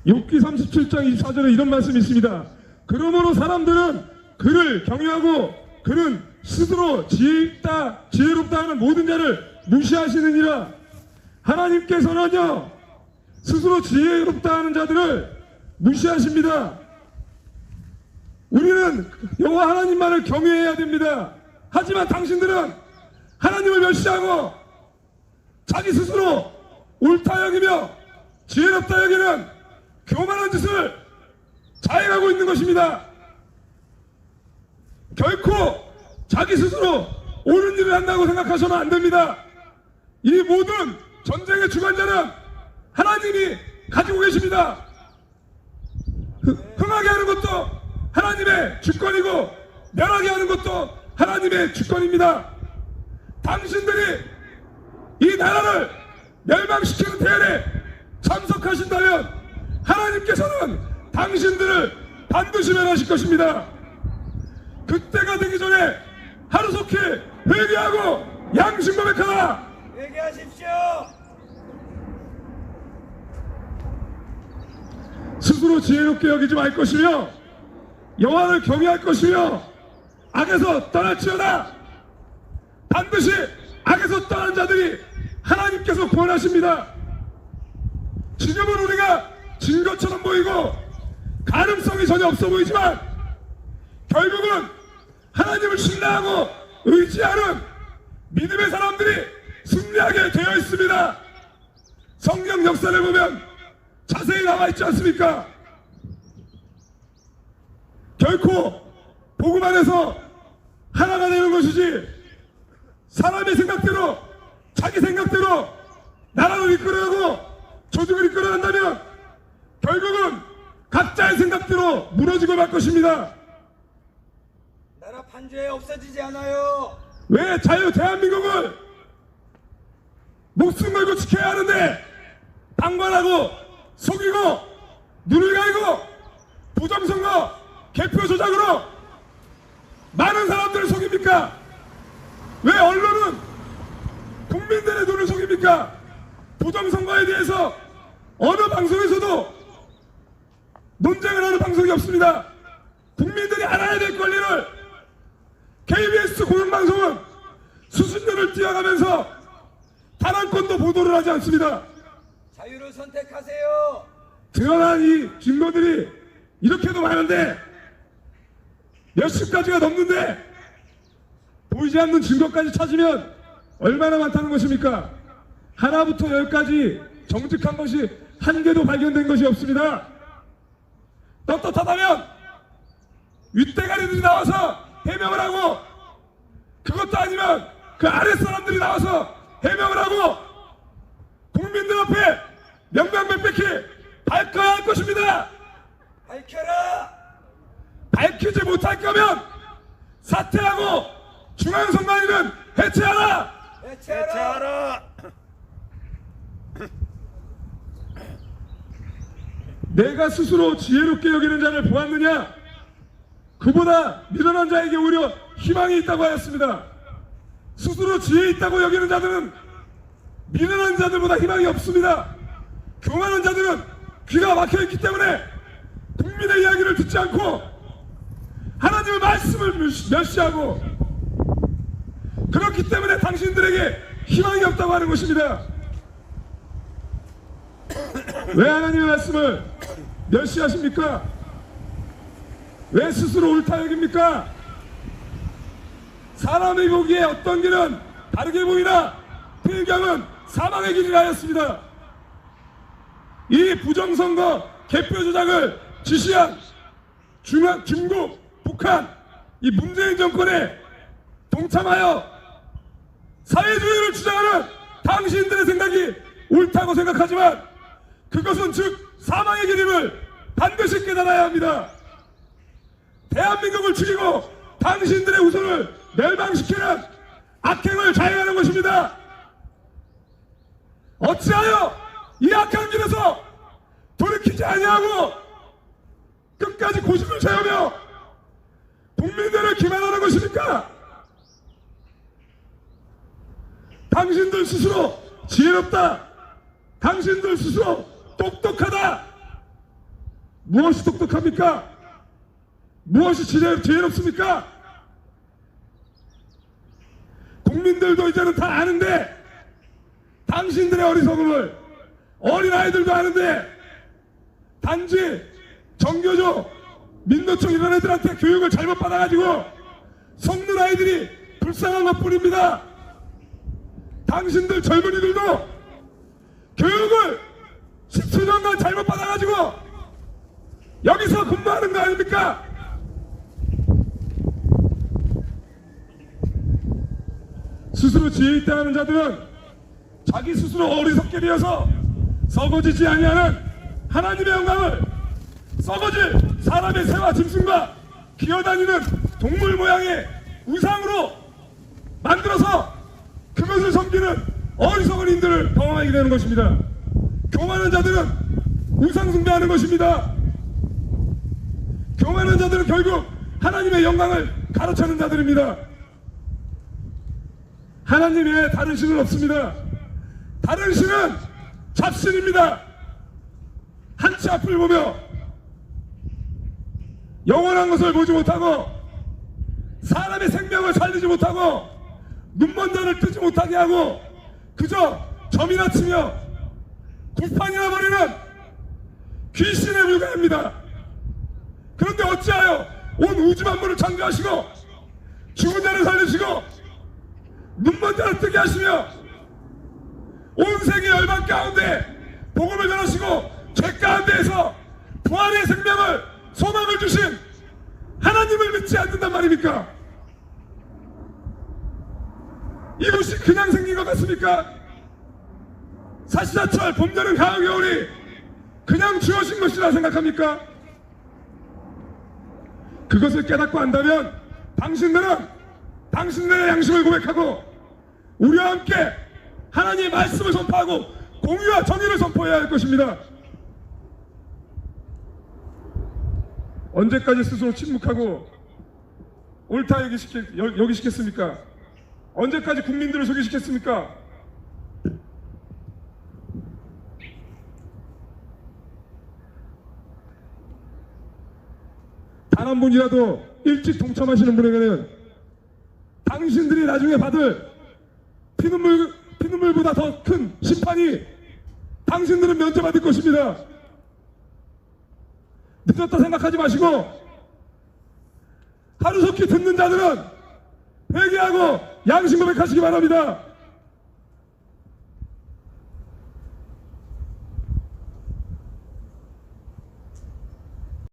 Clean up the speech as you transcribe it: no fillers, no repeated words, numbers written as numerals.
욥기 37장 24절에 이런 말씀이 있습니다. 그러므로 사람들은 그를 경외하고 그는 스스로 지혜롭다 하는 모든 자를 무시하시느니라. 하나님께서는요 스스로 지혜롭다 하는 자들을 무시하십니다. 우리는 여호와 하나님만을 경외해야 됩니다. 하지만 당신들은 하나님을 멸시하고 자기 스스로 옳다 여기며 지혜롭다 여기는 교만한 짓을 자행하고 있는 것입니다. 결코 자기 스스로 옳은 일을 한다고 생각하셔는 안 됩니다. 이 모든 전쟁의 주관자는 하나님이 가지고 계십니다. 흥하게 하는 것도 하나님의 주권이고 멸하게 하는 것도 하나님의 주권입니다. 당신들이 이 나라를 멸망시키는 대열에 참석하신다면 하나님께서는 당신들을 반드시 멸하실 것입니다. 그때가 되기 전에 하루속히 회개하고 양심 고백하라. 회개하십시오. 스스로 지혜롭게 여기지 말 것이며 여호와를 경외할 것이며 악에서 떠날지어다. 반드시 악에서 떠난 자들이 하나님께서 구원하십니다. 지금은 우리가 진 것처럼 보이고 가능성이 전혀 없어 보이지만 결국은 하나님을 신뢰하고 의지하는 믿음의 사람들이 승리하게 되어 있습니다. 성경 역사를 보면 자세히 나와 있지 않습니까? 결코 복음 안에서 하나가 되는 것이지 사람의 생각대로 자기 생각대로 나라를 이끌어가고 조직을 이끌어간다면 결국은 각자의 생각대로 무너지고 말 것입니다. 나라 판주에 없어지지 않아요. 왜 대한민국을 목숨 걸고 지켜야 하는데 방관하고 속이고 눈을 가리고 부정선거 개표 조작으로 많은 사람들을 속입니까? 왜 언론은 국민들의 눈을 속입니까? 부정선거에 대해서 어느 방송에서도 논쟁을 하는 방송이 없습니다. 국민들이 알아야 될 권리를 KBS 공영방송은 수순료를 뛰어가면서 단 한 건도 보도를 하지 않습니다. 자유를 선택하세요. 드러난 이 증거들이 이렇게도 많은데 몇십 가지가 넘는데 보이지 않는 증거까지 찾으면 얼마나 많다는 것입니까? 하나부터 열까지 정직한 것이 한 개도 발견된 것이 없습니다. 떳떳하다면 윗대가리들이 나와서 해명을 하고 그것도 아니면 그 아랫사람들이 나와서 해명을 하고 국민들 앞에 명명백백히 밝혀야 할 것입니다. 밝혀라. 밝히지 못할 거면 사퇴하고 중앙선관위는 해체하라. 해체하라. 내가 스스로 지혜롭게 여기는 자를 보았느냐? 그보다 미련한 자에게 오히려 희망이 있다고 하였습니다. 스스로 지혜 있다고 여기는 자들은 미련한 자들보다 희망이 없습니다. 교만한 자들은 귀가 막혀있기 때문에 국민의 이야기를 듣지 않고 하나님의 말씀을 멸시하고 그렇기 때문에 당신들에게 희망이 없다고 하는 것입니다. 왜 하나님의 말씀을 멸시하십니까? 왜 스스로 옳다 여깁니까? 사람이 보기에 어떤 길은 다르게 보이나 필경은 사망의 길이라 하였습니다. 이 부정선거 개표 조작을 지시한 중국, 북한, 이 문재인 정권에 동참하여 사회주의를 주장하는 당신들의 생각이 옳다고 생각하지만 그것은 즉 사망의 길임을 반드시 깨달아야 합니다. 대한민국을 죽이고 당신들의 우선을 멸망시키는 악행을 자행하는 것입니다. 어찌하여 이 악한 길에서 돌이키지 아니하고 끝까지 고집을 세우며 국민들을 기만하는 것입니까? 당신들 스스로 지혜롭다, 당신들 스스로 똑똑하다, 무엇이 똑똑합니까? 무엇이 지혜롭습니까? 국민들도 이제는 다 아는데 당신들의 어리석음을 어린아이들도 아는데 단지 정교조 민노총 이런 애들한테 교육을 잘못 받아가지고 속는 아이들이 불쌍한 것뿐입니다. 당신들 젊은이들도 교육을 17년간 잘못 받아가지고 여기서 근무하는 거 아닙니까? 스스로 지혜 있다 하는 자들은 자기 스스로 어리석게 되어서 썩어지지 아니하는 하나님의 영광을 썩어질 사람의 새와 짐승과 기어다니는 동물 모양의 우상으로 만들어서 그것을 섬기는 어리석은 인들을 경험하게 되는 것입니다. 교만한 자들은 우상 숭배하는 것입니다. 교만한 자들은 결국 하나님의 영광을 가로채는 자들입니다. 하나님 외에 다른 신은 없습니다. 다른 신은 잡신입니다. 한치 앞을 보며 영원한 것을 보지 못하고 사람의 생명을 살리지 못하고 눈먼 자를 뜨지 못하게 하고 그저 점이나 치며 굴판이나 버리는 귀신에 불과합니다. 그런데 어찌하여 온 우주 만물을 창조하시고 죽은 자를 살리시고 눈먼 자를 뜨게 하시며 온 세계 열방 가운데 복음을 전하시고 죄 가운데에서 부활의 생명을 소망을 주신 하나님을 믿지 않는단 말입니까? 이것이 그냥 생긴 것 같습니까? 사시사철 봄, 여름, 가을, 겨울이 그냥 주어진 것이라 생각합니까? 그것을 깨닫고 안다면 당신들은 당신들의 양심을 고백하고 우리와 함께 하나님의 말씀을 선포하고 공의와 정의를 선포해야 할 것입니다. 언제까지 스스로 침묵하고 옳다 여기시겠습니까? 언제까지 국민들을 소개시켰습니까? 단 한 분이라도 일찍 동참하시는 분에게는 당신들이 나중에 받을 피눈물보다 더 큰 심판이 당신들은 면제받을 것입니다. 늦었다 생각하지 마시고 하루속히 듣는 자들은 회개하고 양심 고백하시기 바랍니다.